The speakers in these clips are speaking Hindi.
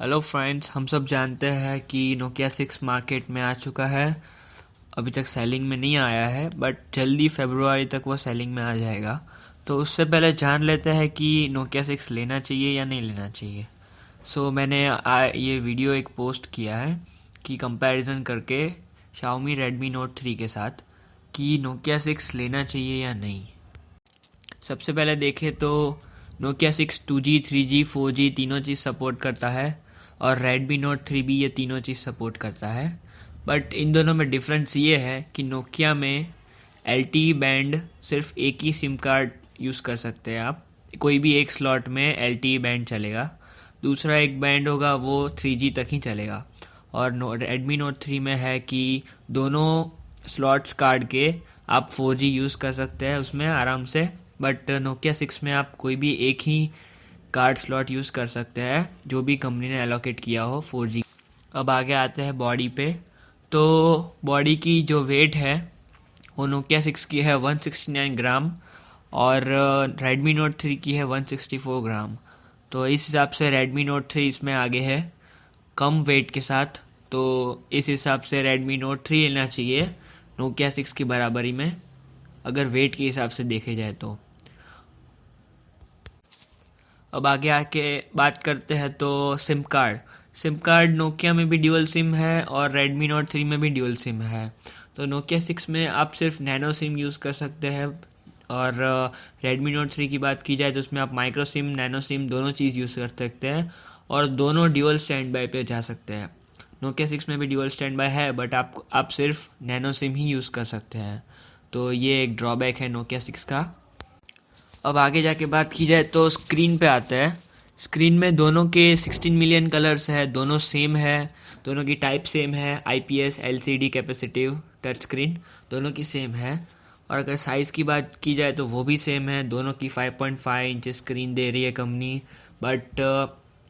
हेलो फ्रेंड्स, हम सब जानते हैं कि नोकिया 6 मार्केट में आ चुका है। अभी तक सेलिंग में नहीं आया है, बट जल्दी फरवरी तक वो सेलिंग में आ जाएगा। तो उससे पहले जान लेते हैं कि नोकिया 6 लेना चाहिए या नहीं लेना चाहिए। मैंने ये वीडियो एक पोस्ट किया है कि कंपैरिजन करके Xiaomi Redmi Note 3 के साथ कि नोकिया 6 लेना चाहिए या नहीं। सबसे पहले देखें तो नोकिया 6 2G 3G 4G तीनों चीज़ सपोर्ट करता है और Redmi Note 3 भी ये तीनों चीज़ सपोर्ट करता है। बट इन दोनों में डिफरेंस ये है कि नोकिया में LTE बैंड सिर्फ एक ही सिम कार्ड यूज़ कर सकते हैं आप। कोई भी एक स्लॉट में LTE बैंड चलेगा। दूसरा एक बैंड होगा वो 3G तक ही चलेगा। और Redmi Note 3 में है कि दोनों स्लॉट्स काट के आप 4G यूज़ कर सकते हैं उसमें आराम से। बट नोकिया 6 में आप कोई भी एक ही कार्ड स्लॉट यूज़ कर सकते हैं जो भी कंपनी ने एलोकेट किया हो 4G। अब आगे आते हैं बॉडी पे। तो बॉडी की जो वेट है वो नोकिया 6 की है 169 ग्राम और Redmi Note 3 की है 164 ग्राम। तो इस हिसाब से Redmi Note 3 इसमें आगे है कम वेट के साथ। तो इस हिसाब से Redmi Note 3 लेना चाहिए नोकिया 6 की बराबरी में, अगर वेट के हिसाब से देखे जाए तो। अब आगे आके बात करते हैं तो सिम कार्ड नोकिया में भी ड्यूअल सिम है और Redmi Note 3 में भी ड्यूअल सिम है। तो नोकिया 6 में आप सिर्फ नैनो सिम यूज़ कर सकते हैं और Redmi Note 3 की बात की जाए तो उसमें आप माइक्रो सिम नैनो सिम दोनों चीज़ यूज़ कर सकते हैं और दोनों ड्यूअल स्टैंड बाय पे जा सकते हैं। नोकिया 6 में भी ड्यूअल स्टैंड बाय है, बट आप सिर्फ नैनो सिम ही यूज़ कर सकते हैं। तो ये एक ड्रॉबैक है नोकिया 6 का। अब आगे जाके बात की जाए तो स्क्रीन पे आता है। स्क्रीन में दोनों के 16 मिलियन कलर्स है, दोनों सेम है, दोनों की टाइप सेम है। IPS LCD capacitive touch screen दोनों की सेम है। और अगर साइज़ की बात की जाए तो वो भी सेम है, दोनों की 5.5 इंच स्क्रीन दे रही है कंपनी। बट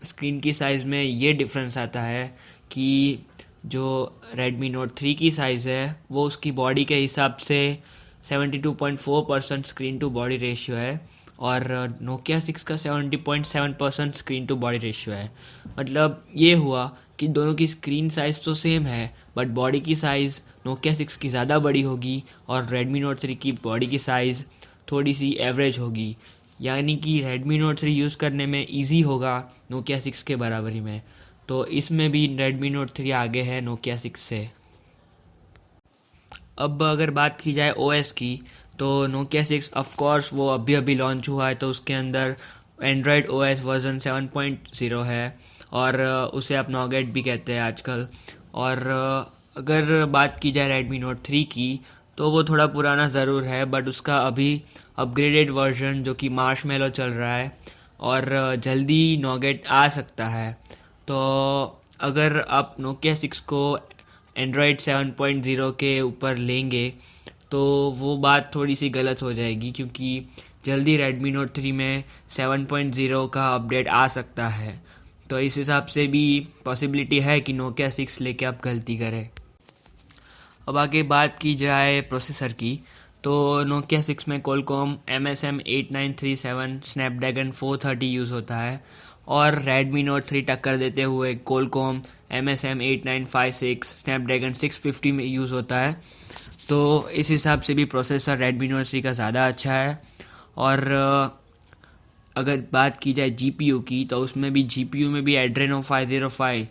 स्क्रीन की साइज़ में ये डिफरेंस आता है कि जो Redmi Note 3 की साइज़ है वो उसकी बॉडी के हिसाब से 72.4% स्क्रीन टू बॉडी रेशियो है और नोकिया 6 का 70.7% स्क्रीन टू बॉडी रेशियो है। मतलब ये हुआ कि दोनों की स्क्रीन साइज़ तो सेम है, बट बॉडी की साइज़ नोकिया 6 की ज़्यादा बड़ी होगी और Redmi Note 3 की बॉडी की साइज़ थोड़ी सी एवरेज होगी। यानी कि Redmi Note 3 यूज़ करने में इजी होगा नोकिया 6 के बराबरी में। तो इसमें भी Redmi Note 3 आगे है नोकिया 6 से। अब अगर बात की जाए OS की तो नोकिया 6 ऑफ कोर्स वो अभी अभी लॉन्च हुआ है, तो उसके अंदर एंड्रॉयड OS वर्जन 7.0 है और उसे आप नॉगेट भी कहते हैं आजकल। और अगर बात की जाए Redmi Note 3 की तो वो थोड़ा पुराना ज़रूर है, बट उसका अभी अपग्रेडेड वर्जन जो कि मार्शमेलो चल रहा है और जल्दी नॉगेट आ सकता है। तो अगर आप नोकिया 6 को एंड्रॉयड 7.0 के ऊपर लेंगे तो वो बात थोड़ी सी गलत हो जाएगी, क्योंकि जल्दी Redmi Note 3 में 7.0 का अपडेट आ सकता है। तो इस हिसाब से भी पॉसिबिलिटी है कि नोकिया 6 लेके आप गलती करें। अब आगे बात की जाए प्रोसेसर की तो नोकिया 6 में Qualcomm MSM 8937 स्नैपड्रैगन 430 यूज़ होता है और Redmi Note 3 टक्कर देते हुए Qualcomm MSM 8956 स्नैपड्रैगन 650 में यूज़ होता है। तो इस हिसाब से भी प्रोसेसर Redmi Note 3 का ज़्यादा अच्छा है। और अगर बात की जाए GPU की तो उसमें भी GPU में भी Adreno 505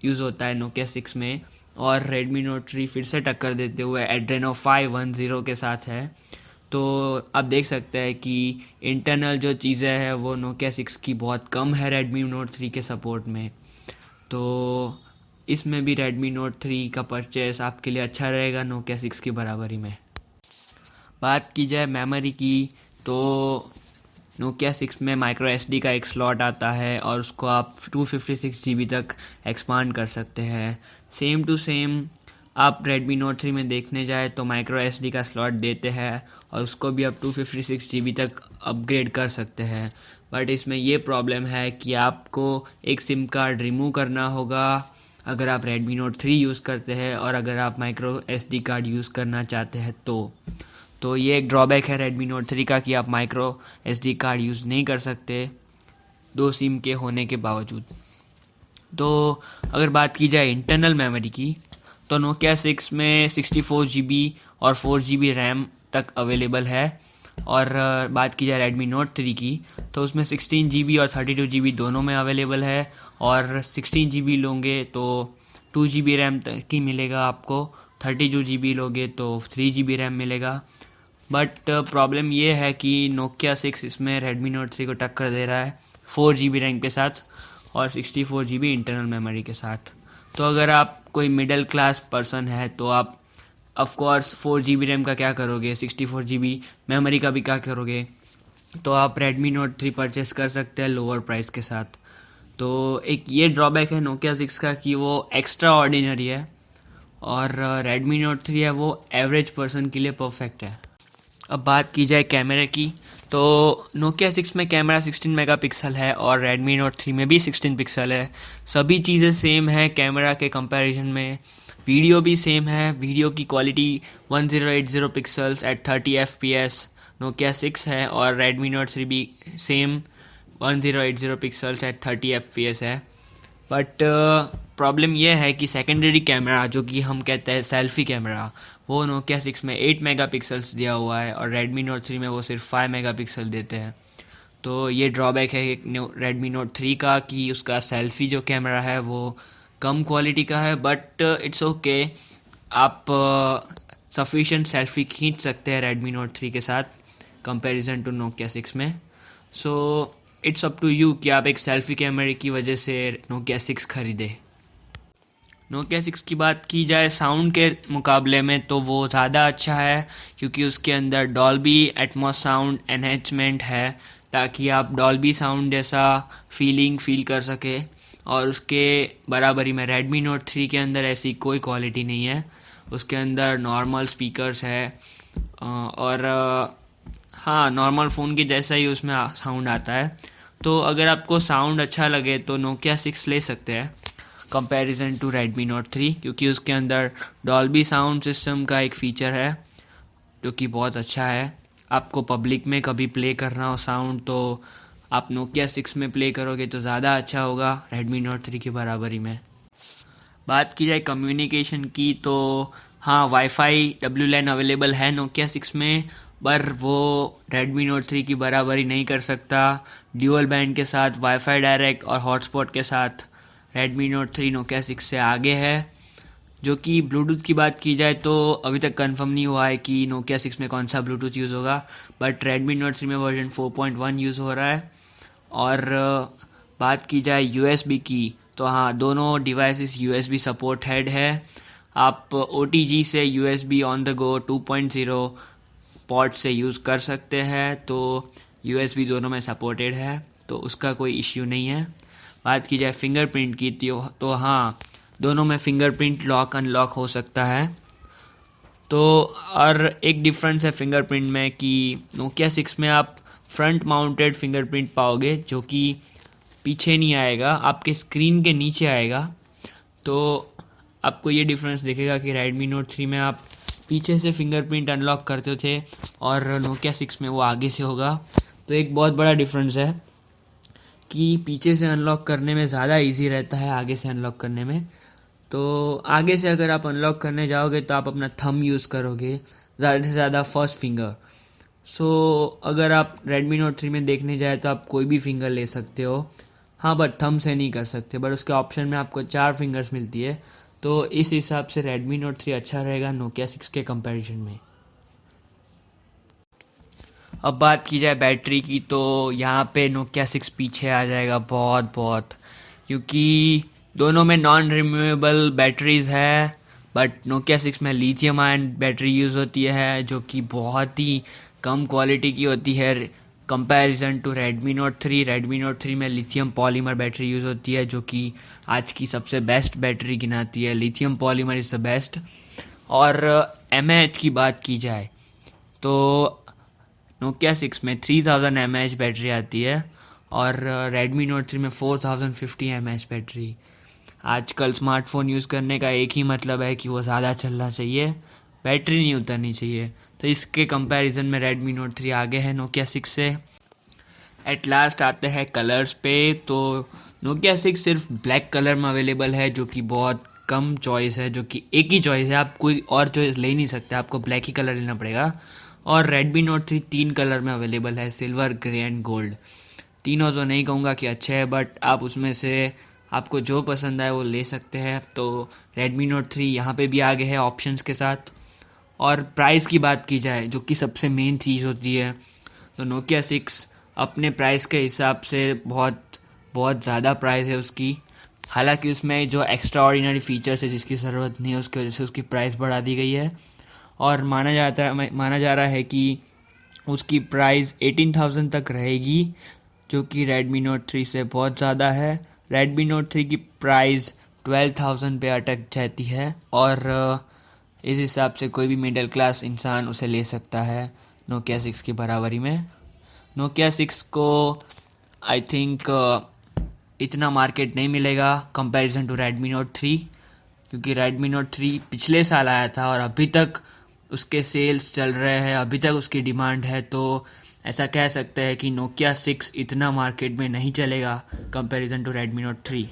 यूज़ होता है नोकिया 6 में और Redmi Note 3 फिर से टक्कर देते हुए Adreno 510 के साथ है। तो आप देख सकते हैं कि इंटरनल जो चीज़ें हैं वो नोकिया 6 की बहुत कम है Redmi Note 3 के सपोर्ट में। तो इसमें भी Redmi Note 3 का परचेस आपके लिए अच्छा रहेगा नोकिया 6 की बराबरी में। बात की जाए मेमोरी की तो नोकिया 6 में माइक्रो SD का एक स्लॉट आता है और उसको आप 256 GB तक एक्सपांड कर सकते हैं। सेम टू सेम आप Redmi Note 3 में देखने जाए तो माइक्रो SD का स्लॉट देते हैं और उसको भी आप 256 GB तक अपग्रेड कर सकते हैं। बट इसमें ये प्रॉब्लम है कि आपको एक सिम कार्ड रिमूव करना होगा अगर आप Redmi Note 3 यूज़ करते हैं और अगर आप माइक्रो SD कार्ड यूज़ करना चाहते हैं तो ये एक ड्रॉबैक है Redmi Note 3 का कि आप माइक्रो SD कार्ड यूज़ नहीं कर सकते दो सिम के होने के बावजूद। तो अगर बात की जाए इंटरनल मेमोरी की, तो नोकिया 6 में 64 GB और 4 GB रैम तक अवेलेबल है। और बात की जाए रेडमी नोट 3 की, तो उसमें 16 GB और 32 GB दोनों में अवेलेबल है। और 16 GB लोगे तो 2 GB रैम तक ही मिलेगा आपको, 32 GB लोगे तो 3 GB रैम मिलेगा। बट प्रॉब्लम ये है कि नोकिया 6 इसमें रेडमी नोट 3 को टक्कर दे रहा है 4 GB रैम के साथ और 64 GB इंटरनल मेमोरी के साथ। तो अगर आप कोई मिडिल क्लास पर्सन है तो आप ऑफ कोर्स 4 GB रैम का क्या करोगे, 64 GB मेमोरी का भी क्या करोगे, तो आप रेडमी नोट 3 परचेस कर सकते हैं लोअर प्राइस के साथ। तो एक ये ड्रॉबैक है नोकिया 6 का कि वो एक्स्ट्रा ऑर्डिनरी है, और रेडमी नोट 3 है वो एवरेज पर्सन के लिए परफेक्ट है। अब बात की जाए कैमरे की, तो नोकिया 6 में कैमरा 16 मेगापिक्सल है और रेडमी नोट 3 में भी 16 पिक्सल है। सभी चीज़ें सेम है कैमरा के कंपैरिजन में। वीडियो भी सेम है, वीडियो की quality 1080 pixels at 30 FPS Nokia 6 है, और रेडमी नोट 3 भी सेम 1080 पिक्सल्स एट 30 FPS है। बट प्रॉब्लम यह है कि सेकेंडरी कैमरा जो कि हम कहते हैं सेल्फी कैमरा, वो नोकिया 6 में 8 मेगापिक्सल्स दिया हुआ है और रेडमी नोट 3 में वो सिर्फ 5 मेगापिक्सल देते हैं। तो ये ड्रॉबैक है रेडमी नोट 3 का कि उसका सेल्फी जो कैमरा है वो कम क्वालिटी का है। बट इट्स ओके, आप सफिशेंट सेल्फी खींच सकते हैं रेडमी नोट 3 के साथ कंपैरिजन टू नोकिया 6 में। So it's up to you कि आप एक सेल्फी कैमरे की वजह से नोकिया 6 खरीदे। नोकिया 6 की बात की जाए साउंड के मुकाबले में, तो वो ज़्यादा अच्छा है क्योंकि उसके अंदर डॉल्बी एटमॉस साउंड एनहेंचमेंट है, ताकि आप डॉल्बी साउंड जैसा फील कर सके। और उसके बराबरी में रेडमी नोट 3 के अंदर ऐसी कोई क्वालिटी नहीं है। उसके अंदर नॉर्मल स्पीकर्स है, और हाँ, नॉर्मल फ़ोन के जैसा ही उसमें साउंड आता है। तो अगर आपको साउंड अच्छा लगे तो नोकिया 6 ले सकते हैं कंपैरिजन टू रेडमी नोट 3, क्योंकि उसके अंदर डॉल्बी साउंड सिस्टम का एक फ़ीचर है जो कि बहुत अच्छा है। आपको पब्लिक में कभी प्ले करना हो साउंड, तो आप नोकिया 6 में प्ले करोगे तो ज़्यादा अच्छा होगा रेडमी नोट 3 की बराबरी में। बात की जाए कम्युनिकेशन की, तो हाँ, वाईफाई WLAN अवेलेबल है नोकिया 6 में, पर वो रेडमी नोट 3 की बराबरी नहीं कर सकता। ड्यूअल बैंड के साथ वाईफाई डायरेक्ट और हॉटस्पॉट के साथ रेडमी नोट 3 नोकिया 6 से आगे है। जो कि ब्लूटूथ की बात की जाए तो अभी तक कंफर्म नहीं हुआ है कि नोकिया 6 में कौन सा ब्लूटूथ यूज़ होगा, बट रेडमी नोट 3 में वर्जन 4.1 यूज़ हो रहा है। और बात की जाए USB की, तो हाँ, दोनों डिवाइसेस USB सपोर्टेड है। आप OTG से USB on the go 2.0 port से यूज़ कर सकते हैं, तो USB दोनों में सपोर्टेड है, तो उसका कोई इश्यू नहीं है। बात की जाए फिंगरप्रिंट की, तो हाँ, दोनों में फिंगरप्रिंट लॉक अनलॉक हो सकता है। तो और एक डिफरेंस है फिंगरप्रिंट में कि नोकिया 6 में आप फ्रंट माउंटेड फिंगरप्रिंट पाओगे, जो कि पीछे नहीं आएगा, आपके स्क्रीन के नीचे आएगा। तो आपको ये डिफरेंस दिखेगा कि रेडमी नोट 3 में आप पीछे से फिंगरप्रिंट अनलॉक करते थे और नोकिया 6 में वो आगे से होगा। तो एक बहुत बड़ा डिफरेंस है कि पीछे से अनलॉक करने में ज़्यादा इजी रहता है आगे से अनलॉक करने में। तो आगे से अगर आप अनलॉक करने जाओगे तो आप अपना थंब यूज़ करोगे, ज़्यादा से ज़्यादा फर्स्ट फिंगर। सो अगर आप रेडमी नोट 3 में देखने जाए तो आप कोई भी फिंगर ले सकते हो, हाँ, बट थंब से नहीं कर सकते। बट उसके ऑप्शन में आपको 4 फिंगर्स मिलती है, तो इस हिसाब से रेडमी नोट 3 अच्छा रहेगा नोकिया 6 के कंपैरिजन में। अब बात की जाए बैटरी की, तो यहाँ पे नोकिया 6 पीछे आ जाएगा बहुत बहुत, क्योंकि दोनों में नॉन रिमूवेबल बैटरीज है। बट नोकिया 6 में लिथियम आयन बैटरी यूज़ होती है, जो कि बहुत ही कम क्वालिटी की होती है comparison to Redmi Note 3। Redmi Note 3 में लिथियम पॉलीमर बैटरी यूज़ होती है, जो कि आज की सबसे बेस्ट बैटरी गिनाती है। Lithium polymer is the best. और mAh की बात की जाए तो नोकिया 6 में 3000 mAh बैटरी आती है और रेडमी नोट 3 में 4050 mAh बैटरी। आजकल स्मार्टफ़ोन यूज़ करने का एक ही मतलब है कि वो ज़्यादा चलना चाहिए, बैटरी नहीं उतरनी चाहिए। तो इसके कंपैरिजन में रेडमी नोट 3 आगे है नोकिया 6 से। एट लास्ट आते हैं कलर्स पे, तो नोकिया 6 सिर्फ ब्लैक कलर में अवेलेबल है, जो कि बहुत कम चॉइस है, जो कि एक ही चॉइस है, आप कोई और चॉइस ले नहीं सकते, आपको ब्लैक ही कलर लेना पड़ेगा। और रेडमी नोट 3 तीन कलर में अवेलेबल है, सिल्वर, ग्रे एंड गोल्ड। तीनों तो नहीं कहूँगा कि अच्छे हैं, बट आप उसमें से आपको जो पसंद आए वो ले सकते हैं। तो रेडमी नोट 3 यहाँ पे भी आ गए हैं ऑप्शंस के साथ। और प्राइस की बात की जाए, जो कि सबसे मेन चीज़ होती है, तो नोकिया 6 अपने प्राइस के हिसाब से बहुत बहुत ज़्यादा प्राइस है उसकी। हालांकि उसमें जो एक्स्ट्रा ऑर्डिनरी फीचर्स है जिसकी ज़रूरत नहीं है, उसकी वजह से उसकी प्राइस बढ़ा दी गई है। और माना जा रहा है कि उसकी प्राइस 18,000 तक रहेगी, जो कि रेडमी नोट 3 से बहुत ज़्यादा है। रेडमी नोट 3 की प्राइस 12,000 पे अटक जाती है, और इस हिसाब से कोई भी मिडिल क्लास इंसान उसे ले सकता है नोकिया 6 की बराबरी में। नोकिया 6 को आई थिंक इतना मार्केट नहीं मिलेगा कंपैरिजन टू रेडमी नोट 3, क्योंकि रेडमी नोट 3 पिछले साल आया था और अभी तक उसके सेल्स चल रहे हैं, अभी तक उसकी डिमांड है। तो ऐसा कह सकते हैं कि नोकिया 6 इतना मार्केट में नहीं चलेगा कंपैरिजन टू रेडमी नोट 3।